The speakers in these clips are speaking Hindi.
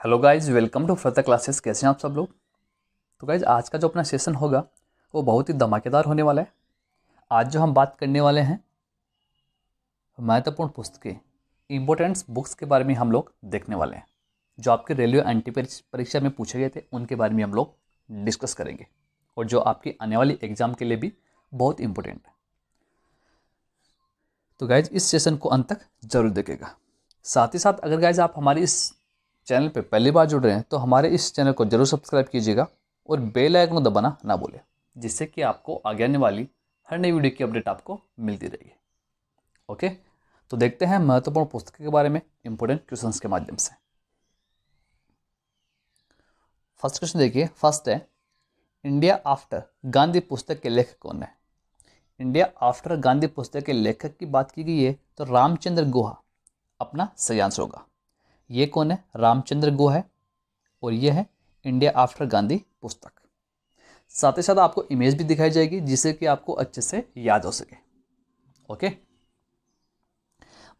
Hello guys, welcome to further classes. कैसे हैं आप सब लोग। तो गाइज आज का जो अपना सेशन होगा वो बहुत ही धमाकेदार होने वाला है। आज जो हम बात करने वाले हैं महत्वपूर्ण पुस्तकें, इंपॉर्टेंट्स बुक्स के बारे में हम लोग देखने वाले हैं। जो आपके रेलवे एंटी परीक्षा में पूछे गए थे उनके बारे में हम लोग डिस्कस करेंगे और जो आपकी आने वाली एग्जाम के लिए भी बहुत इंपॉर्टेंट है। तो गाइज इस सेशन को अंत तक जरूर देखेगा। साथ ही साथ अगर गाइज आप हमारी इस चैनल पे पहली बार जुड़ रहे हैं तो हमारे इस चैनल को जरूर सब्सक्राइब कीजिएगा और बेल आइकन को दबाना ना भूलें, जिससे कि आपको आगे आने वाली हर नई वीडियो की अपडेट आपको मिलती रहेगी। ओके, तो देखते हैं महत्वपूर्ण पुस्तक के बारे में इंपॉर्टेंट क्वेश्चंस के माध्यम से। फर्स्ट क्वेश्चन देखिए, फर्स्ट है इंडिया आफ्टर गांधी पुस्तक के लेखक कौन है। इंडिया आफ्टर गांधी पुस्तक के लेखक की बात की गई है तो रामचंद्र गुहा अपना सही आंसर होगा। ये कौन है? रामचंद्र गुहा है और ये है इंडिया आफ्टर गांधी पुस्तक। साथ ही साथ आपको इमेज भी दिखाई जाएगी जिससे कि आपको अच्छे से याद हो सके। ओके,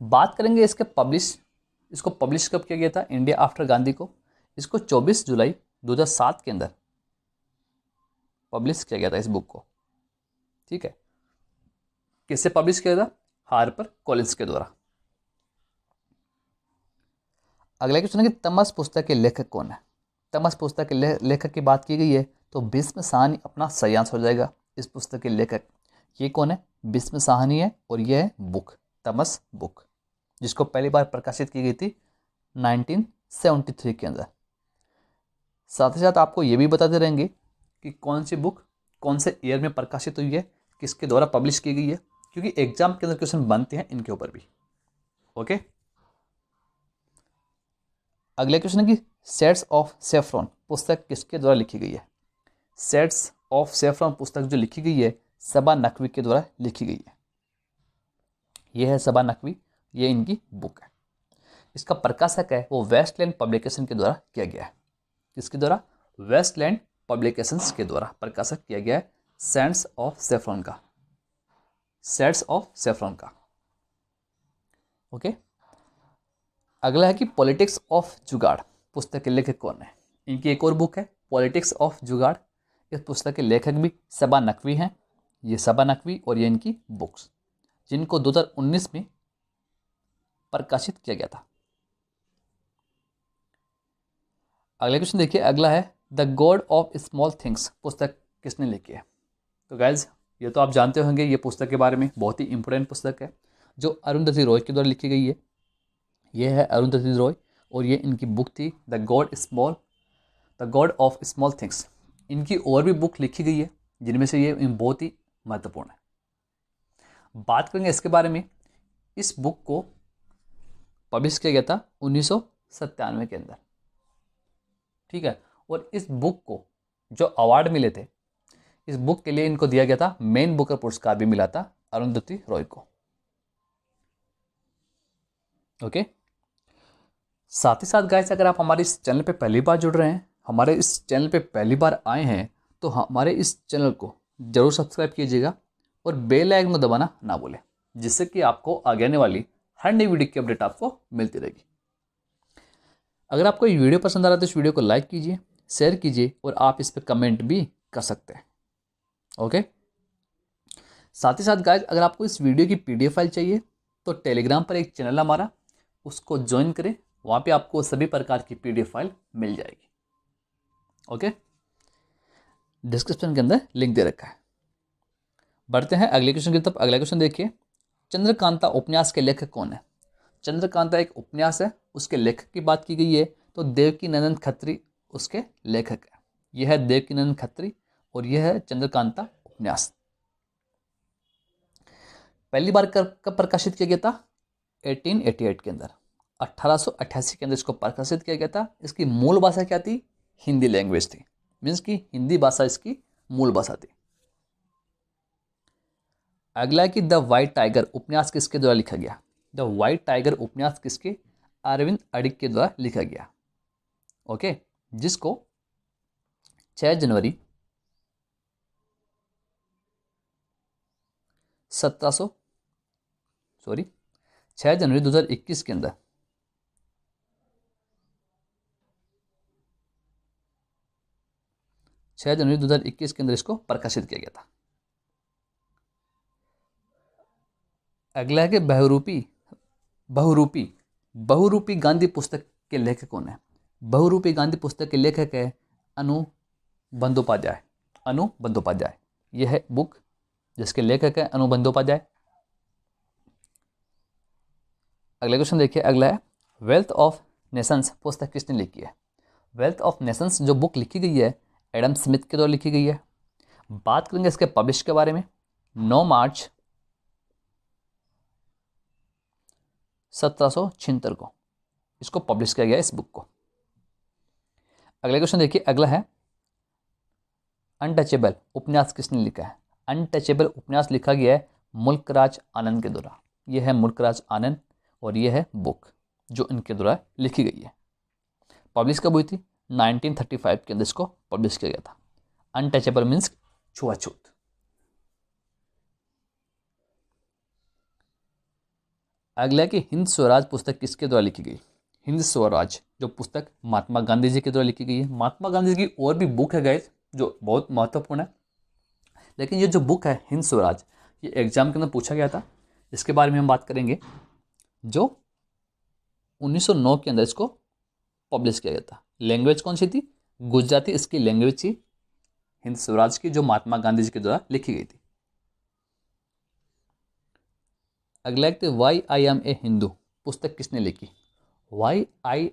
बात करेंगे इसको पब्लिश कब किया गया था इंडिया आफ्टर गांधी को। इसको 24 जुलाई 2007 के अंदर पब्लिश किया गया था इस बुक को। ठीक है, किससे पब्लिश किया था? हार्पर कॉलिंस के द्वारा। अगला क्वेश्चन है कि तमस पुस्तक के लेखक कौन है। तमस पुस्तक के लेखक की बात की गई है तो भीष्म साहनी अपना सही आंसर हो जाएगा। इस पुस्तक के लेखक ये कौन है? भीष्म साहनी है और यह है बुक तमस बुक, जिसको पहली बार प्रकाशित की गई थी 1973 के अंदर। साथ ही साथ आपको ये भी बताते रहेंगे कि कौन सी बुक कौन से ईयर में प्रकाशित हुई है, किसके द्वारा पब्लिश की गई है, क्योंकि एग्जाम के अंदर क्वेश्चन बनते हैं इनके ऊपर भी। ओके, अगला क्वेश्चन है कि शेड्स ऑफ सेफ्रॉन पुस्तक किसके द्वारा लिखी गई है। शेड्स ऑफ सेफ्रॉन पुस्तक जो लिखी गई है सबा नकवी के द्वारा लिखी गई है। यह है सबा नकवी, ये इनकी बुक है। इसका प्रकाशक है वो वेस्टलैंड पब्लिकेशन के द्वारा किया गया है। किसके द्वारा? वेस्टलैंड पब्लिकेशंस के द्वारा प्रकाशक किया गया है शेड्स ऑफ सेफ्रॉन का। शेड्स ऑफ सेफ्रॉन का। ओके, अगला है कि पॉलिटिक्स ऑफ जुगाड़ पुस्तक के लेखक कौन है। इनकी एक और बुक है पॉलिटिक्स ऑफ जुगाड़। इस पुस्तक के लेखक भी सबा नकवी हैं। ये सबा नकवी और ये इनकी बुक्स, जिनको 2019 में प्रकाशित किया गया था। अगला क्वेश्चन देखिए, अगला है the God of small things पुस्तक किसने लिखी है। तो गाइज ये तो आप जानते होंगे, ये पुस्तक के बारे में बहुत ही इंपॉर्टेंट पुस्तक है जो अरुंधति रॉय के द्वारा लिखी गई है। ये है अरुंधति रॉय और ये इनकी बुक थी the God of small things. इनकी और भी बुक लिखी गई है जिनमें से ये बहुत ही महत्वपूर्ण है। बात करेंगे इसके बारे में। इस बुक को पब्लिश किया गया था 1997 के अंदर। ठीक है, और इस बुक को जो अवार्ड मिले थे, इस बुक के लिए इनको दिया गया था मेन बुकर पुरस्कार भी मिला था अरुंधति रॉय को। ओके, साथ ही साथ गाइस अगर आप हमारे इस चैनल पे पहली बार जुड़ रहे हैं, हमारे इस चैनल पे पहली बार आए हैं, तो हमारे इस चैनल को जरूर सब्सक्राइब कीजिएगा और बेल आइकन को दबाना ना भूलें, जिससे कि आपको आगे आने वाली हर नई वीडियो की अपडेट आपको मिलती रहेगी। अगर आपको ये वीडियो पसंद आ रहा है तो इस वीडियो को लाइक कीजिए, शेयर कीजिए और आप इस पर कमेंट भी कर सकते हैं। ओके, साथ ही साथ गाइज अगर आपको इस वीडियो की PDF फाइल चाहिए तो टेलीग्राम पर एक चैनल हमारा, उसको ज्वाइन करें। वहाँ पे आपको सभी प्रकार की PDF फाइल मिल जाएगी। ओके, डिस्क्रिप्शन के अंदर लिंक दे रखा है। बढ़ते हैं अगले क्वेश्चन की तरफ। अगला क्वेश्चन देखिए, चंद्रकांता उपन्यास के लेखक कौन है। चंद्रकांता एक उपन्यास है, उसके लेखक की बात की गई है तो देवकीनंदन खत्री उसके लेखक है। यह है देवकीनंदन खत्री और यह है चंद्रकांता उपन्यास। पहली बार कब प्रकाशित किया गया था? 1888 के अंदर, 1888 के अंदर इसको प्रकाशित किया गया था। इसकी मूल भाषा क्या थी? हिंदी लैंग्वेज थी, मीन्स की हिंदी भाषा इसकी मूल भाषा थी। अगला कि द वाइट टाइगर उपन्यास किसके द्वारा लिखा गया। द वाइट टाइगर उपन्यास किसके? अरविंद अडिग के द्वारा लिखा गया। ओके, जिसको 6 जनवरी 2021 के अंदर 6 जनवरी 2021 के अंदर इसको प्रकाशित किया गया था। अगला है कि बहुरूपी गांधी पुस्तक के लेखक कौन है? बहुरूपी गांधी पुस्तक के लेखक है अनु बंदोपाध्याय। यह है बुक जिसके लेखक है अनु बंदोपाध्याय। अगला क्वेश्चन देखिए, अगला है वेल्थ ऑफ नेशंस पुस्तक किसने लिखी है? वेल्थ ऑफ नेशंस जो बुक लिखी गई है एडम स्मिथ के द्वारा लिखी गई है। बात करेंगे इसके पब्लिश के बारे में। 9 मार्च 1776 को इसको पब्लिश किया गया इस बुक को। अगला क्वेश्चन देखिए, अगला है अनटचेबल उपन्यास किसने लिखा है? अनटचेबल उपन्यास लिखा गया है मुल्कराज आनंद के द्वारा। यह है मुल्कराज आनंद और यह है बुक जो इनके द्वारा लिखी गई है। पब्लिश कब हुई थी? 1935 के अंदर इसको पब्लिश किया गया था। अनटचेबल मीन्स छुआछूत। अगला कि हिंद स्वराज पुस्तक किसके द्वारा लिखी गई? हिंद स्वराज जो पुस्तक महात्मा गांधी जी के द्वारा लिखी गई है। महात्मा गांधी जी की और भी बुक है गाइस जो बहुत महत्वपूर्ण है, लेकिन ये जो बुक है हिंद स्वराज ये एग्जाम के अंदर पूछा गया था। इसके बारे में हम बात करेंगे। जो 1909 के अंदर इसको पब्लिश किया गया था। लैंग्वेज कौन सी थी? गुजराती इसकी लैंग्वेज थी हिंद स्वराज की, जो महात्मा गांधी जी के द्वारा लिखी गई थी। अगला एक why I am a Hindu पुस्तक किसने लिखी? Why I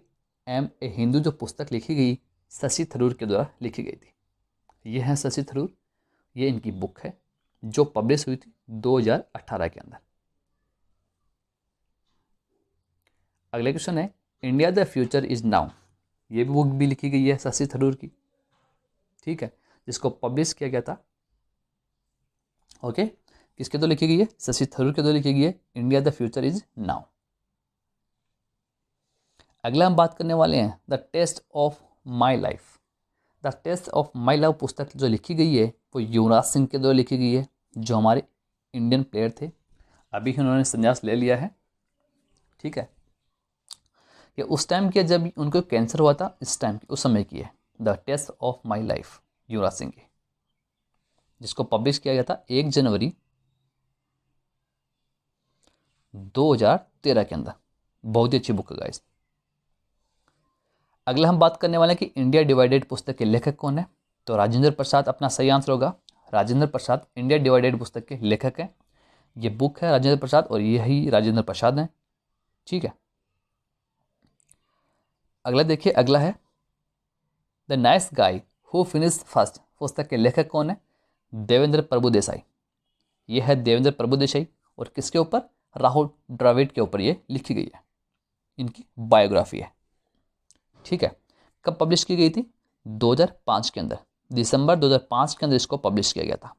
am a Hindu जो पुस्तक लिखी गई शशि थरूर के द्वारा लिखी गई थी। ये है शशि थरूर, ये इनकी बुक है जो पब्लिश हुई थी 2018 के अंदर। अगला क्वेश्चन है India the future is now. ये भी बुक भी लिखी गई है शशि थरूर की, ठीक है, जिसको पब्लिश किया गया था। ओके, किसके द्वारा लिखी गई है? शशि थरूर के द्वारा लिखी गई है India the future is now. अगला हम बात करने वाले हैं the test of my life. The test of my life पुस्तक जो लिखी गई है वो युवराज सिंह के द्वारा लिखी गई है, जो हमारे इंडियन प्लेयर थे। अभी उन्होंने संन्यास ले लिया है, ठीक है। ये उस टाइम किया जब उनको कैंसर हुआ था, इस टाइम की उस समय की है the test of my life Yuvraj Singh की, जिसको पब्लिश किया गया था 1 जनवरी 2013 के अंदर। बहुत ही अच्छी बुक है गाइस। अगला हम बात करने वाले हैं कि इंडिया डिवाइडेड पुस्तक के लेखक कौन है? तो राजेंद्र प्रसाद अपना सही आंसर होगा। राजेंद्र प्रसाद इंडिया डिवाइडेड पुस्तक के लेखक हैं। ये बुक है राजेंद्र प्रसाद और यही राजेंद्र प्रसाद हैं, ठीक है। अगला देखिए, अगला है the nice guy who finish first पुस्तक के लेखक कौन है? देवेंद्र प्रभुदेसाई। ये है देवेंद्र प्रभुदेसाई और किसके ऊपर? राहुल द्रविड़ के ऊपर ये लिखी गई है, इनकी बायोग्राफी है, ठीक है। कब पब्लिश की गई थी? 2005 के अंदर, दिसंबर 2005 के अंदर इसको पब्लिश किया गया था।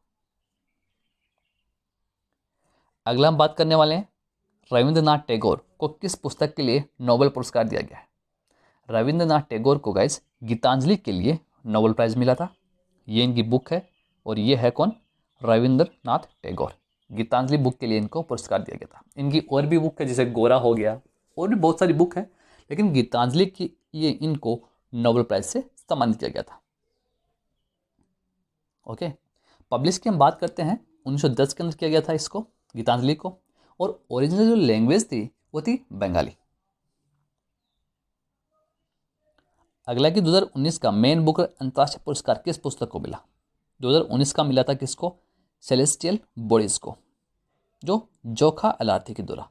अगला हम बात करने वाले हैं रविंद्रनाथ टैगोर को किस पुस्तक के लिए नोबेल पुरस्कार दिया गया है? रविंद्रनाथ टैगोर को गाइस गीतांजलि के लिए नोबेल प्राइज मिला था। ये इनकी बुक है और ये है कौन? रविंद्रनाथ टैगोर। गीतांजलि बुक के लिए इनको पुरस्कार दिया गया था। इनकी और भी बुक है जैसे गोरा हो गया, और भी बहुत सारी बुक है, लेकिन गीतांजलि की ये इनको नोबेल प्राइज से सम्मानित किया गया था। ओके, पब्लिश की हम बात करते हैं 1910 के अंदर किया गया था इसको, गीतांजलि को, और ओरिजिनल जो लैंग्वेज थी वो थी बंगाली। अगला कि 2019 का मेन बुक अंतर्राष्ट्रीय पुरस्कार किस पुस्तक को मिला? 2019 का मिला था किसको? सेलेस्टियल बॉडीज को, जो जोखा अलार्थी के द्वारा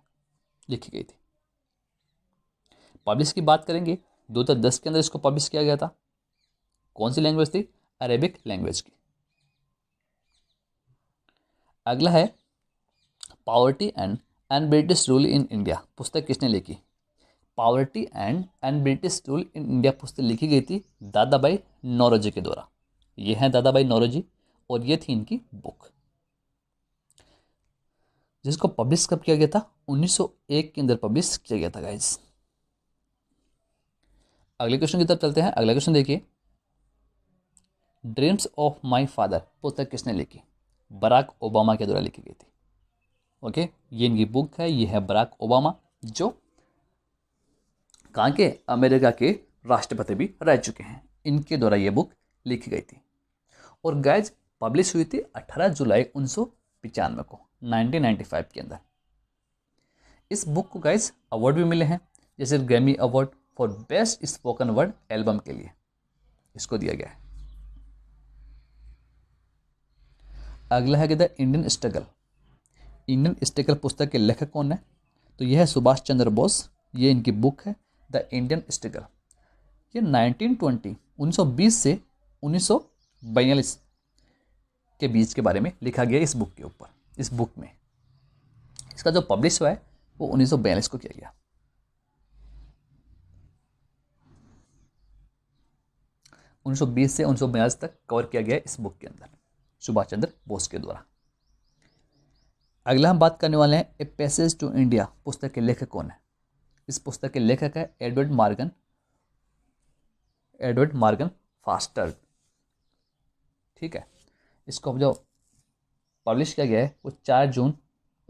लिखी गई थी। पब्लिश की बात करेंगे 2010 के अंदर इसको पब्लिश किया गया था। कौन सी लैंग्वेज थी? अरेबिक लैंग्वेज की। अगला है poverty and British rule in India पुस्तक किसने लिखी? Poverty and British rule in India पुस्तक लिखी गई थी दादा भाई नौरोजी के द्वारा। ये हैं दादा भाई नौरोजी और ये थी इनकी बुक, जिसको पब्लिश कब किया गया था? 1901 के अंदर पब्लिश किया गया था गाइस। अगले क्वेश्चन की तरफ चलते हैं। अगला क्वेश्चन देखिए, ड्रीम्स ऑफ माय फादर पुस्तक किसने लिखी? बराक ओबामा के द्वारा लिखी गई थी। ओके, ये इनकी बुक है। ये है बराक ओबामा, जो कहाँ के? अमेरिका के राष्ट्रपति भी रह चुके हैं। इनके द्वारा ये बुक लिखी गई थी। और गाइज पब्लिश हुई थी 18 जुलाई 1995 को, 1995 के अंदर। इस बुक को गाइज अवार्ड भी मिले हैं, जैसे Grammy award for best spoken word album के लिए इसको दिया गया है। अगला है the Indian struggle. Indian struggle पुस्तक के लेखक कौन है? तो यह है सुभाष चंद्र बोस। ये इनकी बुक है द इंडियन स्ट्रगल। ये 1920 से 1942 के बीच के बारे में लिखा गया इस बुक के ऊपर। इस बुक में इसका जो पब्लिश हुआ है वो 1942 को किया गया। उन्नीस सौ 1920 से 1942 तक कवर किया गया इस बुक के अंदर सुभाष चंद्र बोस के द्वारा। अगला हम बात करने वाले हैं ए पैसेज टू इंडिया पुस्तक के लेखक कौन है? इस पुस्तक के लेखक है एडवर्ड मार्गन फास्टर। ठीक है, इसको जो पब्लिश किया गया है वो 4 जून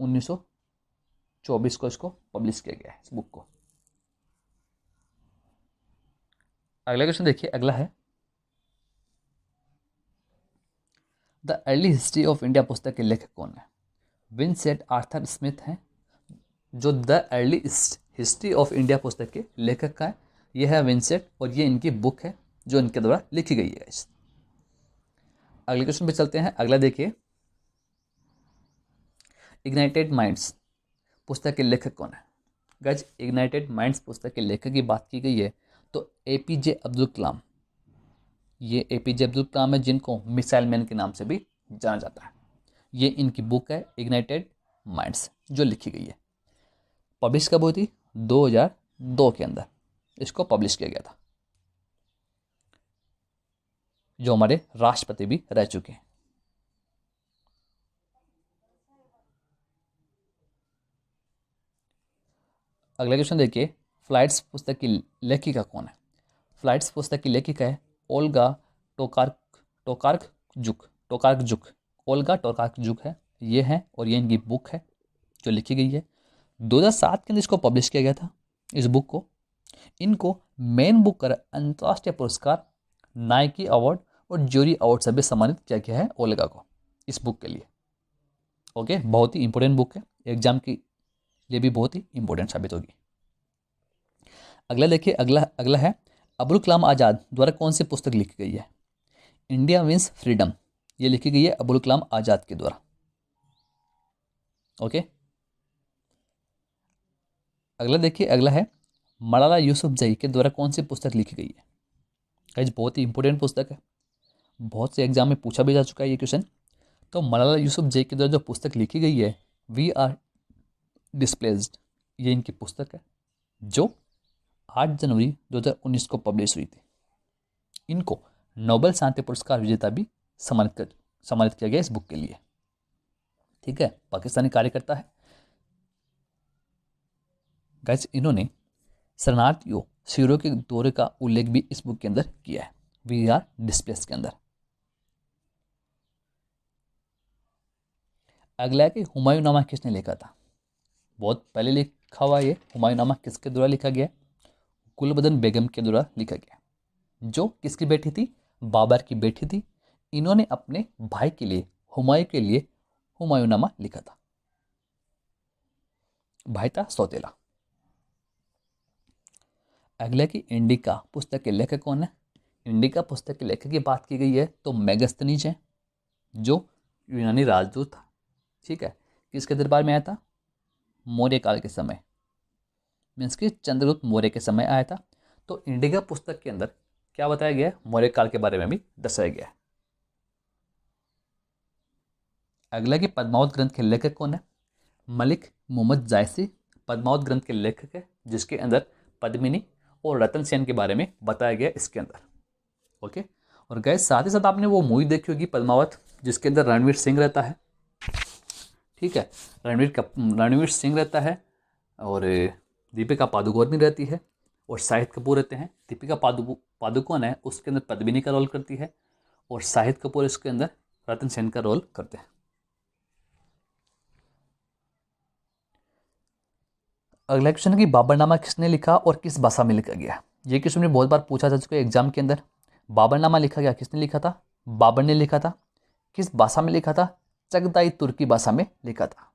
1924 को इसको पब्लिश किया गया है इस बुक को। अगला क्वेश्चन देखिए, अगला है the early history of India पुस्तक के लेखक कौन है? विंसेंट आर्थर स्मिथ हैं, जो the early history of India पुस्तक के लेखक का है। यह है विंसेंट और ये इनकी बुक है जो इनके द्वारा लिखी गई है। अगले क्वेश्चन पे चलते हैं। अगला देखिए, इग्नाइटेड माइंड्स पुस्तक के लेखक कौन है? गाइस, इग्नाइटेड माइंड्स पुस्तक के लेखक की बात की गई है तो एपीजे अब्दुल कलाम। ये एपीजे अब्दुल कलाम है, जिनको मिसाइल मैन के नाम से भी जाना जाता है। ये इनकी बुक है इग्नाइटेड माइंड्स जो लिखी गई है। पब्लिश कब हुई थी? 2002 के अंदर इसको पब्लिश किया गया था, जो हमारे राष्ट्रपति भी रह चुके हैं। अगला क्वेश्चन देखिए, फ्लाइट्स पुस्तक की लेखिका कौन है? फ्लाइट्स पुस्तक की लेखिका है ओल्गा टोकार्कजुक। ओल्गा टोकार्कजुक है ये है, और ये इनकी बुक है जो लिखी गई है। 2007 के अंदर इसको पब्लिश किया गया था इस बुक को। इनको मेन बुक कर अंतर्राष्ट्रीय पुरस्कार, नाइकी अवार्ड और ज्यूरी अवार्ड से भी सम्मानित किया गया है ओल्गा को इस बुक के लिए। ओके, बहुत ही इंपॉर्टेंट बुक है, एग्जाम के लिए भी बहुत ही इंपॉर्टेंट साबित होगी। अगला देखिए, अगला है अबुल कलाम आज़ाद द्वारा कौन सी पुस्तक लिखी गई है? India wins freedom. ये लिखी गई है अबुल कलाम आज़ाद के द्वारा। ओके, अगला देखिए, अगला है मलाला यूसुफजई के द्वारा कौन सी पुस्तक लिखी गई है? गाइस, बहुत ही इंपॉर्टेंट पुस्तक है, बहुत से एग्जाम में पूछा भी जा चुका है ये क्वेश्चन। तो मलाला यूसुफजई के द्वारा जो पुस्तक लिखी गई है वी आर डिस्प्लेस्ड, ये इनकी पुस्तक है जो 8 जनवरी 2019 को पब्लिश हुई थी। इनको नोबेल शांति पुरस्कार विजेता भी सम्मानित किया गया इस बुक के लिए। ठीक है, पाकिस्तानी कार्यकर्ता है गाइस। इन्होंने शरणार्थियों शिविरों के दौरे का उल्लेख भी इस बुक के अंदर किया है, वी आर डिस्प्लेस के अंदर। अगला है कि हुमायूंनामा किसने लिखा था? बहुत पहले लिखा हुआ ये हुमायूंनामा किसके द्वारा लिखा गया? गुलबदन बेगम के द्वारा लिखा गया, जो किसकी बेटी थी? बाबर की बेटी थी। इन्होंने अपने भाई के लिए, हुमायूं के लिए हुमायूंनामा लिखा था। भाई था सौतेला। अगला की इंडिका पुस्तक के लेखक कौन है? इंडिका पुस्तक के लेखक की बात की गई है तो मेगस्थनीज है, जो यूनानी राजदूत था। ठीक है, किसके दरबार में आया था? मौर्य काल के समय, मीन्स कि चंद्रगुप्त मौर्य के समय आया था। तो इंडिका पुस्तक के अंदर क्या बताया गया है? मौर्य काल के बारे में भी दर्शाया गया है। अगला की पद्मावत ग्रंथ के लेखक कौन है? मलिक मोहम्मद जायसी पद्मावत ग्रंथ के लेखक है, जिसके अंदर पद्मिनी और रतन सेन के बारे में बताया गया इसके अंदर। ओके, और गैस साथ ही साथ आपने वो मूवी देखी होगी पद्मावत, जिसके अंदर रणवीर सिंह रहता है। ठीक है, रणवीर सिंह रहता है और दीपिका पादुकोण भी रहती है और शाहिद कपूर रहते हैं। दीपिका पादुकोण है उसके अंदर पद्मिनी का रोल करती है और शाहिद कपूर इसके अंदर रतन सेन का रोल करते हैं। अगला क्वेश्चन है कि बाबरनामा किसने लिखा और किस भाषा में लिखा गया? ये क्वेश्चन में बहुत बार पूछा जा चुका है एग्जाम के अंदर। बाबरनामा लिखा गया किसने लिखा था? बाबर ने लिखा था, किस भाषा में लिखा था, चगताई तुर्की भाषा में लिखा था।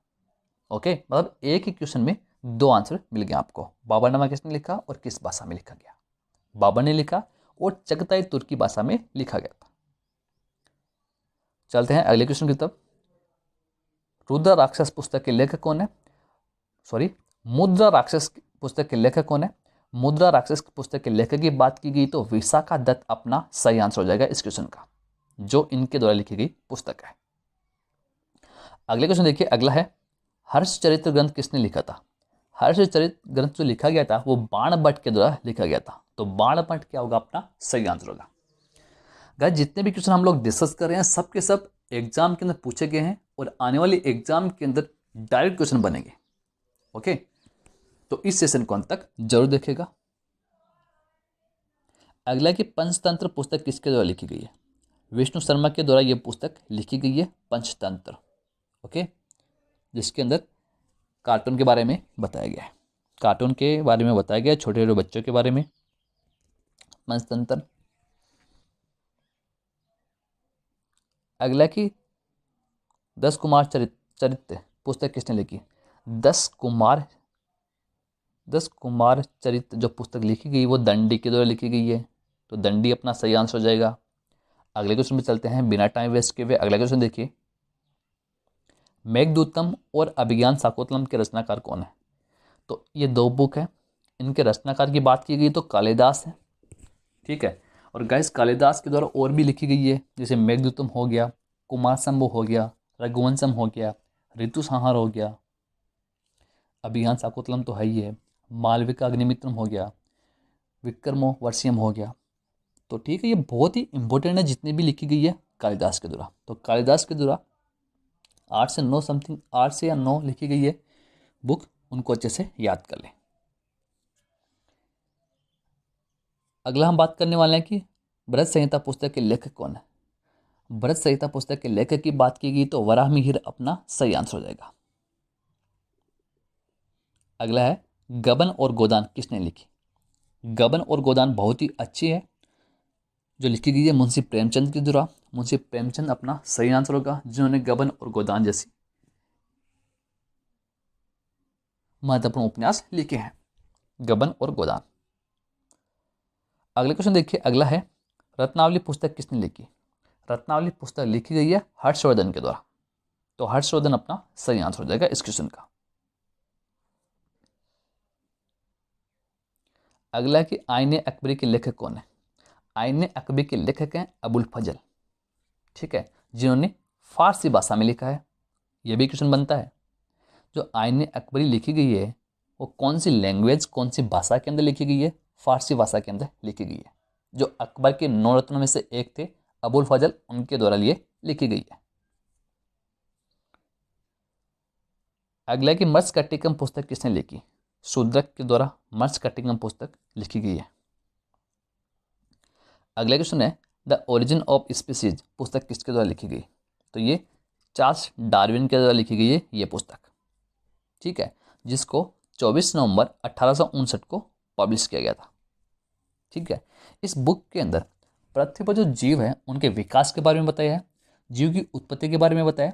ओके, मतलब एक ही क्वेश्चन में दो आंसर मिल गया आपको, बाबरनामा किसने लिखा और किस भाषा में लिखा गया। बाबर ने लिखा और चगताई तुर्की भाषा में लिखा गया था। चलते हैं अगले क्वेश्चन की तरफ। रुद्र राक्षस पुस्तक के लेखक कौन है? मुद्रा राक्षस पुस्तक के लेखक कौन है? मुद्रा राक्षस पुस्तक के लेखक की बात की गई तो विशाखा दत्त अपना सही आंसर हो जाएगा इस क्वेश्चन का, जो इनके द्वारा लिखी गई पुस्तक है। अगले क्वेश्चन देखिए, अगला है हर्षचरित्र ग्रंथ किसने लिखा था? हर्षचरित्र ग्रंथ जो लिखा गया था वो बाणभट्ट के द्वारा लिखा गया था, तो बाणभट्ट क्या होगा अपना सही आंसर होगा। गाइस जितने भी क्वेश्चन हम लोग डिस्कस कर रहे हैं सब के सब एग्जाम के अंदर पूछे गए हैं और आने वाले एग्जाम के अंदर डायरेक्ट क्वेश्चन बनेंगे। ओके, तो इस सेशन को अंत तक जरूर देखेगा। अगला कि पंचतंत्र पुस्तक किसके द्वारा लिखी गई है? विष्णु शर्मा के द्वारा यह पुस्तक लिखी गई है, पंचतंत्र। ओके, जिसके अंदर कार्टून के बारे में बताया गया है, कार्टून के बारे में बताया गया है, छोटे छोटे बच्चों के बारे में पंचतंत्र। अगला कि 10 कुमार चरित्र पुस्तक किसने लिखी? 10 कुमार चरित्र जो पुस्तक लिखी गई वो दंडी के द्वारा लिखी गई है, तो दंडी अपना सही आंसर हो जाएगा। अगले क्वेश्चन में चलते हैं बिना टाइम वेस्ट किए हुए। अगला क्वेश्चन देखिए, मेघदूतम और अभिज्ञान शाकुंतलम के रचनाकार कौन है? तो ये दो बुक है, इनके रचनाकार की बात की गई तो कालिदास है। ठीक है, और गाइस कालिदास के द्वारा और भी लिखी गई है, जैसे मेघदूतम हो गया, कुमार संभव हो गया, रघुवंशम हो गया, ऋतु संहार हो गया, अभिज्ञान शाकुंतलम तो है ही है, मालविका अग्निमित्रम हो गया, विक्रमो वर्षियम हो गया। तो ठीक है, ये बहुत ही इंपॉर्टेंट है जितनी भी लिखी गई है कालिदास के द्वारा। तो कालिदास के द्वारा 8 से 9 समथिंग, 8 से या 9 लिखी गई है बुक, उनको अच्छे से याद कर लें। अगला हम बात करने वाले हैं कि भरत संहिता पुस्तक के लेखक कौन है? भरत संहिता पुस्तक के लेखक की बात की गई तो वराहमिहिर अपना सही आंसर हो जाएगा। अगला है गबन और गोदान किसने लिखी? गबन और गोदान बहुत ही अच्छी है, जो लिखी गई है मुंशी प्रेमचंद के द्वारा। मुंशी प्रेमचंद अपना सही आंसर होगा, जिन्होंने गबन और गोदान जैसी महत्वपूर्ण उपन्यास लिखे हैं, गबन और गोदान। अगले क्वेश्चन देखिए, अगला है रत्नावली पुस्तक किसने लिखी? रत्नावली पुस्तक लिखी गई है हर्षवर्धन के द्वारा, तो हर्षवर्धन अपना सही आंसर हो जाएगा इस क्वेश्चन का। अगला कि आईने अकबरी के लेखक कौन है? आईने अकबरी के लेखक हैं अबुल फजल, ठीक है, जिन्होंने फारसी भाषा में लिखा है। यह भी क्वेश्चन बनता है, जो आईने अकबरी लिखी गई है वो कौन सी लैंग्वेज, कौन सी भाषा के अंदर लिखी गई है? फारसी भाषा के अंदर लिखी गई है। जो अकबर के 9 रत्नों में से एक थे अबुल फजल, उनके द्वारा लिए लिखी गई है। अगला कि मत्स्यकटिकम पुस्तक किसने लिखी? शूद्रक के द्वारा मत्स्यकटिकम पुस्तक लिखी गई है। अगला क्वेश्चन है द ओरिजिन ऑफ स्पीसीज पुस्तक किसके द्वारा लिखी गई? तो ये चार्ल्स डार्विन के द्वारा लिखी गई है ये पुस्तक, ठीक है, जिसको 24 नवंबर 1859 को पब्लिश किया गया था। ठीक है, इस बुक के अंदर पृथ्वी पर जो जीव है उनके विकास के बारे में बताया है, जीव की उत्पत्ति के बारे में बताया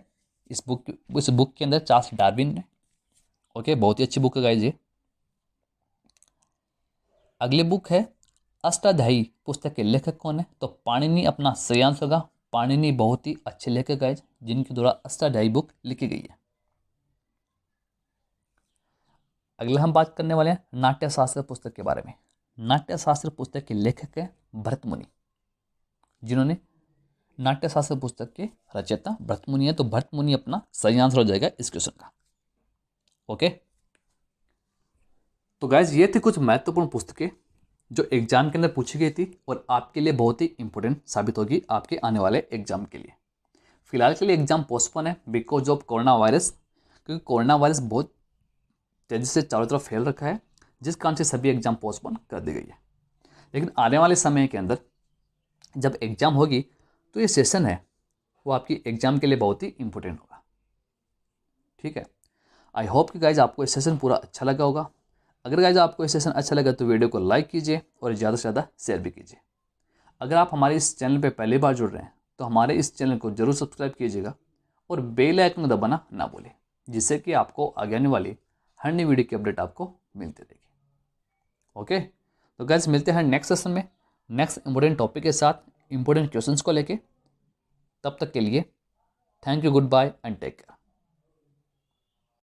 इस बुक के अंदर चार्ल्स डार्विन ने। ओके, बहुत ही अच्छी बुक है गाइस ये। अगली बुक है अष्टाध्यायी पुस्तक के लेखक कौन है? तो पाणिनि अपना सही आंसर होगा। पाणिनि बहुत ही अच्छे लेखक गाइस, जिनके द्वारा अष्टाध्यायी बुक लिखी गई है। अगला हम बात करने वाले हैं नाट्यशास्त्र पुस्तक के बारे में। नाट्यशास्त्र पुस्तक के लेखक है भरत मुनि, जिन्होंने नाट्यशास्त्र पुस्तक के रचयिता भरत मुनि है, तो भरत मुनि अपना सही आंसर हो जाएगा इस क्वेश्चन का। ओके, तो गाइज ये थे कुछ महत्वपूर्ण पुस्तकें जो एग्जाम के अंदर पूछी गई थी और आपके लिए बहुत ही इंपॉर्टेंट साबित होगी आपके आने वाले एग्जाम के लिए। फिलहाल के लिए एग्जाम पोस्टपोन है बिकॉज ऑफ कोरोना वायरस, क्योंकि कोरोना वायरस बहुत तेजी से चारों तरफ फैल रखा है, जिस कारण से सभी एग्जाम पोस्टपोन कर दी गई है। लेकिन आने वाले समय के अंदर जब एग्जाम होगी तो ये सेशन है वो आपकी एग्जाम के लिए बहुत ही इंपॉर्टेंट होगा। ठीक है, आई होप कि गाइज आपको ये सेशन पूरा अच्छा लगा होगा। अगर गाइज आपको ये सेशन अच्छा लगा तो वीडियो को लाइक कीजिए और ज़्यादा से ज़्यादा शेयर भी कीजिए। अगर आप हमारे इस चैनल पे पहली बार जुड़ रहे हैं तो हमारे इस चैनल को जरूर सब्सक्राइब कीजिएगा और बेल आइकन दबाना ना भूलें, जिससे कि आपको आगे आने वाली हर नई वीडियो की अपडेट आपको मिलती रहेगी। ओके, तो गाइस मिलते हैं नेक्स्ट सेशन में नेक्स्ट इंपॉर्टेंट टॉपिक के साथ, इंपॉर्टेंट क्वेश्चंस को लेके। तब तक के लिए thank you, goodbye and take care.